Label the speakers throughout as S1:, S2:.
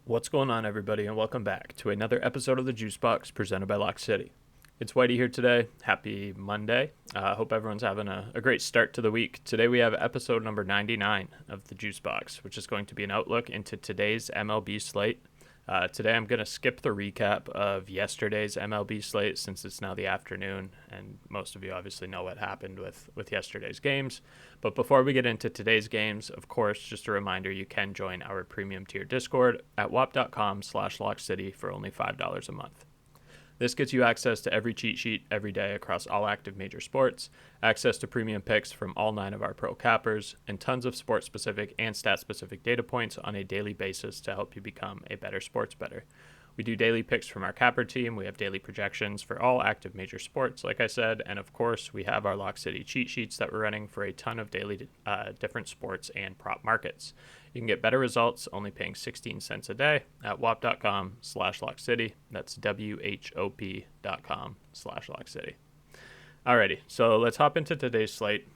S1: What's going on, everybody, and welcome back to another episode of the JuiceBox presented by Lock City. It's Wighty here today. Happy Monday. Hope everyone's having a great start to the week. Today we have episode number 99 of the JuiceBox, which is going to be an outlook into today's MLB slate. Today I'm going to skip the recap of yesterday's MLB slate since it's now the afternoon, and most of you obviously know what happened with yesterday's games. But before we get into today's games, of course, just a reminder, you can join our premium tier Discord at wap.com/lockcity for only $5 a month. This gets you access to every cheat sheet every day across all active major sports, access to premium picks from all 9 of our pro cappers, and tons of sport-specific and stat-specific data points on a daily basis to help you become a better sports bettor. We do daily picks from our capper team. We have daily projections for all active major sports, like I said, and of course, we have our Lock City cheat sheets that we're running for a ton of daily different sports and prop markets. You can get better results only paying 16 cents a day at wap.com/lockcity. That's WHOP.com/lockcity. Alrighty, so let's hop into today's slate.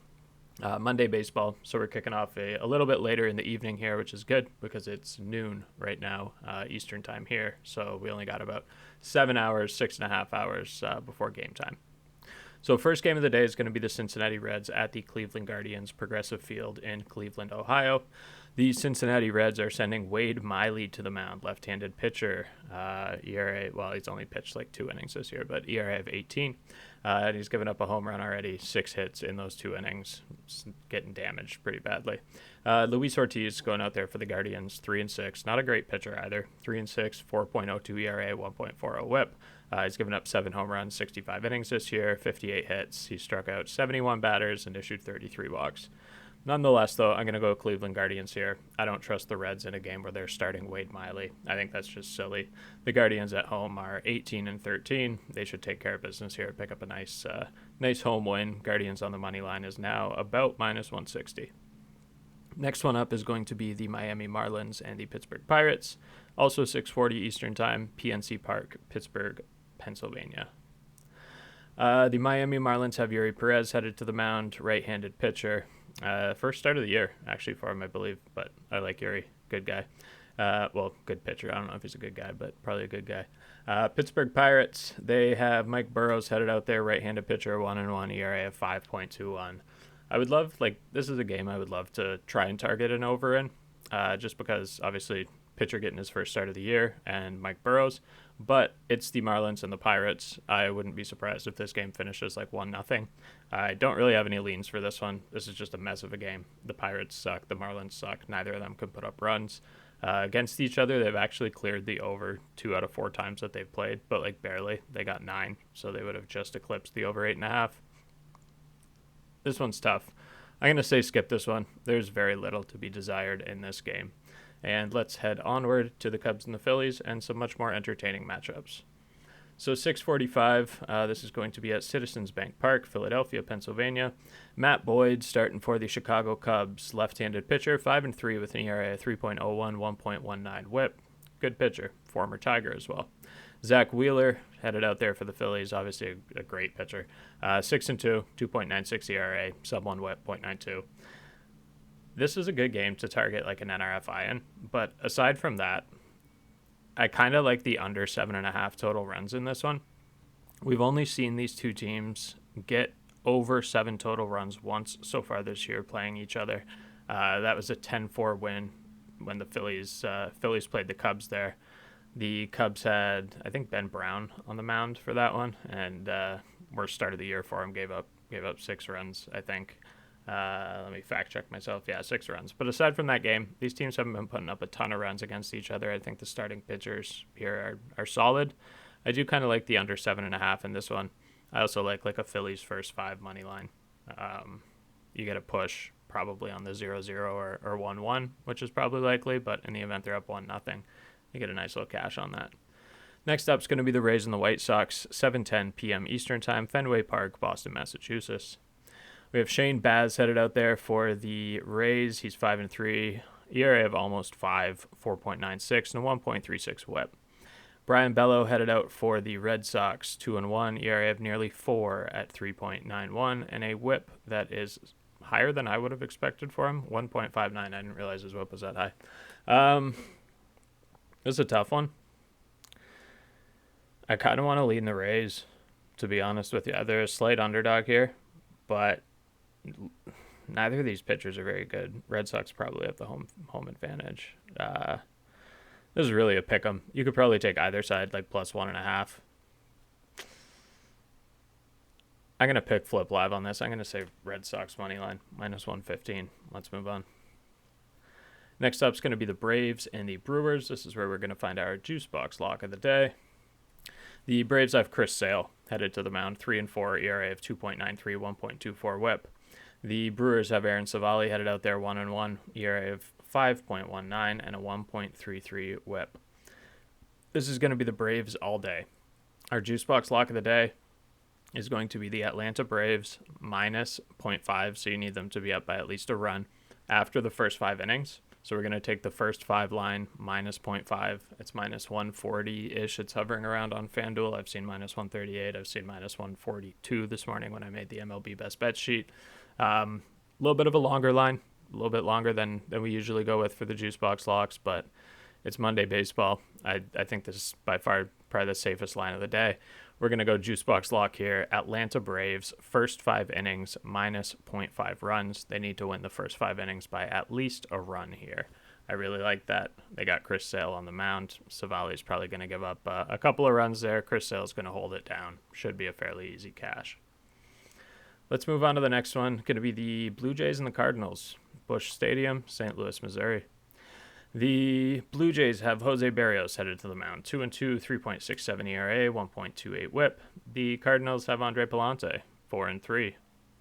S1: Monday baseball, so we're kicking off a little bit later in the evening here, which is good because it's noon right now, Eastern time here, so we only got about 7 hours, 6.5 hours before game time. So first game of the day is going to be the Cincinnati Reds at the Cleveland Guardians Progressive Field in Cleveland, Ohio. The Cincinnati Reds are sending Wade Miley to the mound, left-handed pitcher. ERA, well, he's only pitched like 2 innings this year, but ERA of 18. And he's given up a home run already, 6 hits in those 2 innings. It's getting damaged pretty badly. Luis Ortiz going out there for the Guardians, 3-6. Not a great pitcher either. 3-6, 4.02 ERA, 1.40 WHIP. He's given up 7 home runs, 65 innings this year, 58 hits. He struck out 71 batters and issued 33 walks. Nonetheless, though, I'm going to go Cleveland Guardians here. I don't trust the Reds in a game where they're starting Wade Miley. I think that's just silly. The Guardians at home are 18-13. They should take care of business here, pick up a nice home win. Guardians on the money line is now about -160. Next one up is going to be the Miami Marlins and the Pittsburgh Pirates. Also 6:40 Eastern Time, PNC Park, Pittsburgh, Pennsylvania. The Miami Marlins have Yuri Perez headed to the mound, right-handed pitcher. First start of the year, actually, for him, I believe, but I like Yuri. Good guy. Well, good pitcher. I don't know if he's a good guy, but probably a good guy. Pittsburgh Pirates, they have Mike Burrows headed out there, right-handed pitcher, 1-1, ERA of 5.21. I would love, this is a game I would love to try and target an over in, just because, obviously, pitcher getting his first start of the year, and Mike Burrows, but it's the Marlins and the Pirates. I wouldn't be surprised if this game finishes 1-0. I don't really have any leans for this one. This is just a mess of a game. The Pirates suck. The Marlins suck. Neither of them can put up runs. Against each other, they've actually cleared the over 2 out of 4 times that they've played, but barely. They got 9, so they would have just eclipsed the over 8.5. This one's tough. I'm going to say skip this one. There's very little to be desired in this game. And let's head onward to the Cubs and the Phillies and some much more entertaining matchups. So 6:45, this is going to be at Citizens Bank Park, Philadelphia, Pennsylvania. Matt Boyd starting for the Chicago Cubs, left-handed pitcher, 5-3 with an ERA of 3.01, 1.19 WHIP. Good pitcher, former Tiger as well. Zach Wheeler headed out there for the Phillies, obviously a great pitcher. 6-2, 2.96 ERA, sub-1 WHIP, .92. This is a good game to target an NRFI in, but aside from that, I kind of like the under 7.5 total runs in this one. We've only seen these two teams get over 7 total runs once so far this year playing each other. That was a 10-4 win when the Phillies played the Cubs there. The Cubs had, I think, Ben Brown on the mound for that one, and worst start of the year for him, gave up 6 runs, I think. Let me fact check myself. Yeah, 6 runs. But aside from that game, these teams haven't been putting up a ton of runs against each other. I think the starting pitchers here are solid. I do kind of like the under 7.5 in this one. I also like a Phillies first 5 money line. You get a push probably on the 0-0 or 1-1, which is probably likely, but in the event they're up 1-0, you get a nice little cash on that. Next up is going to be the Rays and the White Sox, 7:10 p.m. Eastern Time, Fenway Park, Boston, Massachusetts. We have Shane Baz headed out there for the Rays. He's 5-3, ERA of almost 5, 4.96, and a 1.36 WHIP. Brian Bello headed out for the Red Sox, 2-1, ERA of nearly 4 at 3.91, and a WHIP that is higher than I would have expected for him, 1.59. I didn't realize his WHIP was that high. This is a tough one. I kind of want to lead in the Rays, to be honest with you. They're a slight underdog here, but neither of these pitchers are very good. Red Sox probably have the home advantage. This is really a pick 'em. You could probably take either side, like plus 1.5. I'm going to pick flip live on this. I'm going to say Red Sox money line, minus 115. Let's move on. Next up is going to be the Braves and the Brewers. This is where we're going to find our JuiceBox Lock of the day. The Braves have Chris Sale headed to the mound, 3-4, ERA of 2.93, 1.24 WHIP. The Brewers have Aaron Savali headed out there, 1-1, ERA of 5.19 and a 1.33 WHIP. This is going to be the Braves all day. Our JuiceBox Lock of the day is going to be the Atlanta Braves minus 0.5, so you need them to be up by at least a run after the first 5 innings. So we're going to take the first 5 line minus 0.5. It's minus 140-ish. It's hovering around on FanDuel. I've seen minus 138. I've seen minus 142 this morning when I made the MLB best bet sheet. A little bit of a longer line, a little bit longer than we usually go with for the juice box locks, but it's Monday baseball. I think this is by far probably the safest line of the day. We're going to go juice box lock here. Atlanta Braves, first 5 innings, minus 0.5 runs. They need to win the first 5 innings by at least a run here. I really like that. They got Chris Sale on the mound. Savali's probably going to give up a couple of runs there. Chris Sale's going to hold it down. Should be a fairly easy cash. Let's move on to the next one. Going to be the Blue Jays and the Cardinals. Busch Stadium, St. Louis, Missouri. The Blue Jays have Jose Berrios headed to the mound, 2-2, 3.67 ERA, 1.28 WHIP. The Cardinals have Andre Pallante, 4-3,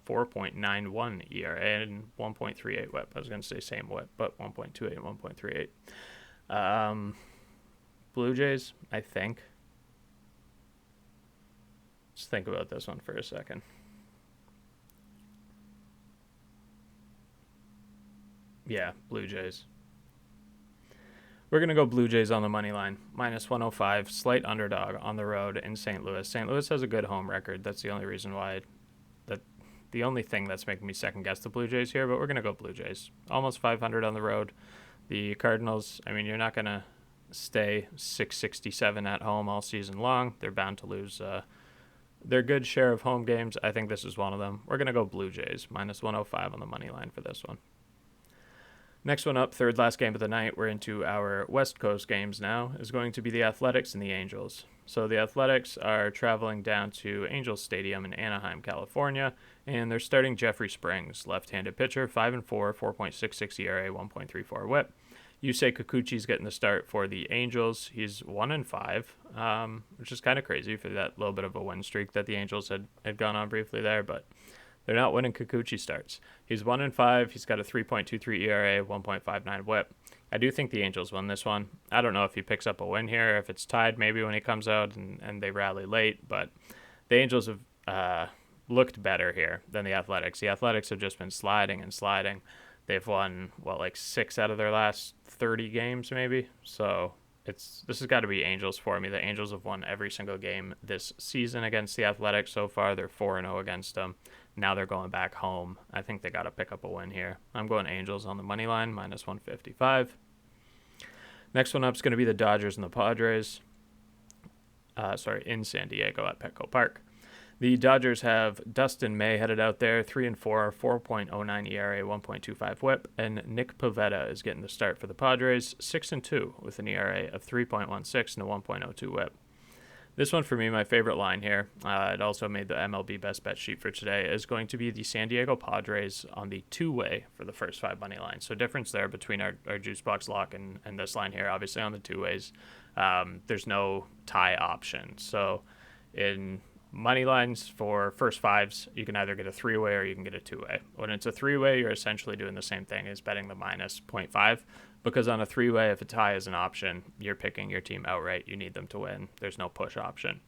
S1: 4.91 ERA and 1.38 WHIP. I was going to say same WHIP, but 1.28 and 1.38. Blue Jays, I think. Let's think about this one for a second. Yeah, Blue Jays. We're going to go Blue Jays on the money line, minus 105, slight underdog on the road in St. Louis. St. Louis has a good home record. That's the only reason why, the only thing that's making me second guess the Blue Jays here, but we're going to go Blue Jays. Almost 500 on the road. The Cardinals, I mean, you're not going to stay 667 at home all season long. They're bound to lose their good share of home games. I think this is one of them. We're going to go Blue Jays, minus 105 on the money line for this one. Next one up, third last game of the night. We're into our West Coast games now, is going to be the Athletics and the Angels. So the Athletics are traveling down to Angels Stadium in Anaheim, California, and they're starting Jeffrey Springs, left-handed pitcher, 5-4, 4.66 ERA, 1.34 WHIP. Yusei Kikuchi's getting the start for the Angels. He's 1-5, which is kind of crazy for that little bit of a win streak that the Angels had gone on briefly there, but they're not winning Kikuchi starts. He's 1-5. He's got a 3.23 ERA, 1.59 WHIP. I do think the Angels win this one. I don't know if he picks up a win here, if it's tied maybe when he comes out and they rally late, but the Angels have looked better here than the Athletics. The Athletics have just been sliding and sliding. They've won, 6 out of their last 30 games maybe. So this has got to be Angels for me. The Angels have won every single game this season against the Athletics so far. They're 4-0 against them. Now they're going back home. I think they got to pick up a win here. I'm going Angels on the money line, minus 155. Next one up is going to be the Dodgers and the Padres. In San Diego at Petco Park. The Dodgers have Dustin May headed out there, 3-4, 4.09 ERA, 1.25 WHIP, and Nick Pivetta is getting the start for the Padres, 6-2 with an ERA of 3.16 and a 1.02 WHIP. This one for me, my favorite line here, it also made the MLB best bet sheet for today, is going to be the San Diego Padres on the 2-way for the first 5 money lines. So difference there between our juice box lock and this line here. Obviously on the 2-ways, there's no tie option. So in money lines for first 5s, you can either get a 3-way or you can get a 2-way. When it's a 3-way, you're essentially doing the same thing as betting the minus 0.5. Because on a 3-way, if a tie is an option, you're picking your team outright. You need them to win. There's no push option.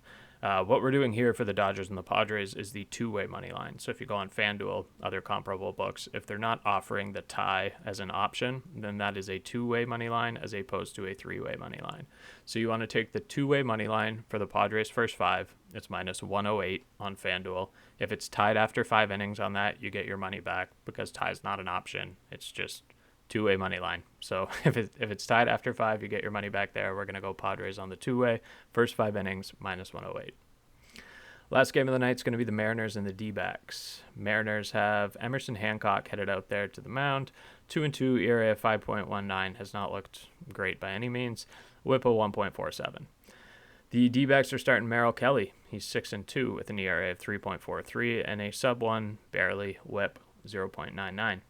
S1: What we're doing here for the Dodgers and the Padres is the 2-way money line. So if you go on FanDuel, other comparable books, if they're not offering the tie as an option, then that is a 2-way money line as opposed to a 3-way money line. So you want to take the 2-way money line for the Padres first 5. It's minus 108 on FanDuel. If it's tied after 5 innings on that, you get your money back because tie is not an option. It's just two-way money line. So if it's tied after 5, you get your money back there. We're going to go Padres on the two-way. First 5 innings, minus 108. Last game of the night is going to be the Mariners and the D-backs. Mariners have Emerson Hancock headed out there to the mound. 2-2 ERA of 5.19 has not looked great by any means. WHIP of 1.47. The D-backs are starting Merrill Kelly. He's 6-2 with an ERA of 3.43 and a sub-1 barely WHIP 0.99.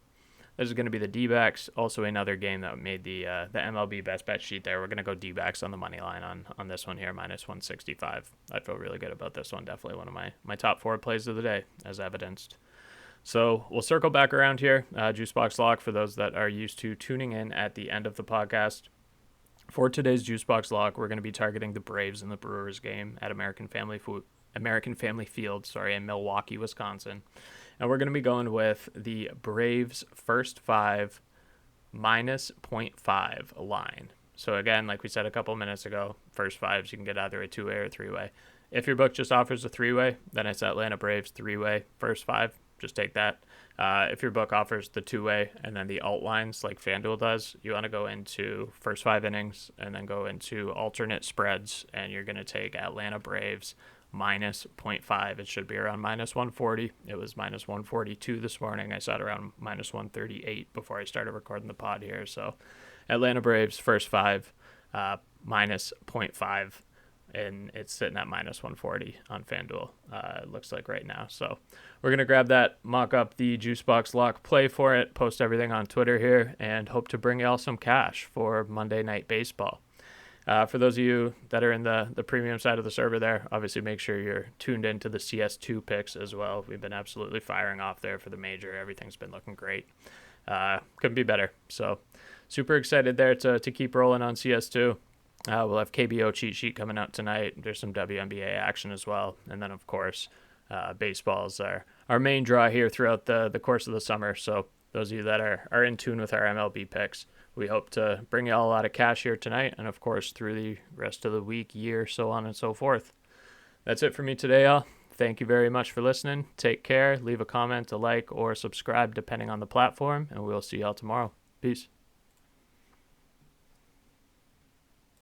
S1: This is going to be the D-backs. Also another game that made the MLB best bet sheet there. We're going to go D-backs on the money line on this one here, minus 165. I feel really good about this one. Definitely one of my top 4 plays of the day, as evidenced. So we'll circle back around here. JuiceBox Lock, for those that are used to tuning in at the end of the podcast. For today's JuiceBox Lock, we're going to be targeting the Braves and the Brewers game at American Family Field, in Milwaukee, Wisconsin. And we're going to be going with the Braves first 5 minus 0.5 line. So again, like we said a couple minutes ago, first 5s you can get either a 2-way or a 3-way. If your book just offers a 3-way, then it's Atlanta Braves 3-way first 5. Just take that. If your book offers the 2-way and then the alt lines like FanDuel does, you want to go into first 5 innings and then go into alternate spreads, and you're going to take Atlanta Braves minus 0.5. It should be around minus 140. It was minus 142 this morning. I saw it around minus 138 before I started recording the pod here. So Atlanta Braves first 5 minus 0.5, and it's sitting at minus 140 on FanDuel, it looks like right now. So we're going to grab that, mock up the JuiceBox Lock play for it, post everything on Twitter here, and hope to bring y'all some cash for Monday Night Baseball. For those of you that are in the premium side of the server there, obviously make sure you're tuned into the CS2 picks as well. We've been absolutely firing off there for the major. Everything's been looking great. Couldn't be better. So super excited there to keep rolling on CS2. We'll have KBO cheat sheet coming out tonight. There's some WNBA action as well. And then, of course, baseball's our main draw here throughout the course of the summer. So those of you that are in tune with our MLB picks, we hope to bring you all a lot of cash here tonight and, of course, through the rest of the week, year, so on and so forth. That's it for me today, y'all. Thank you very much for listening. Take care. Leave a comment, a like, or subscribe, depending on the platform, and we'll see y'all tomorrow. Peace.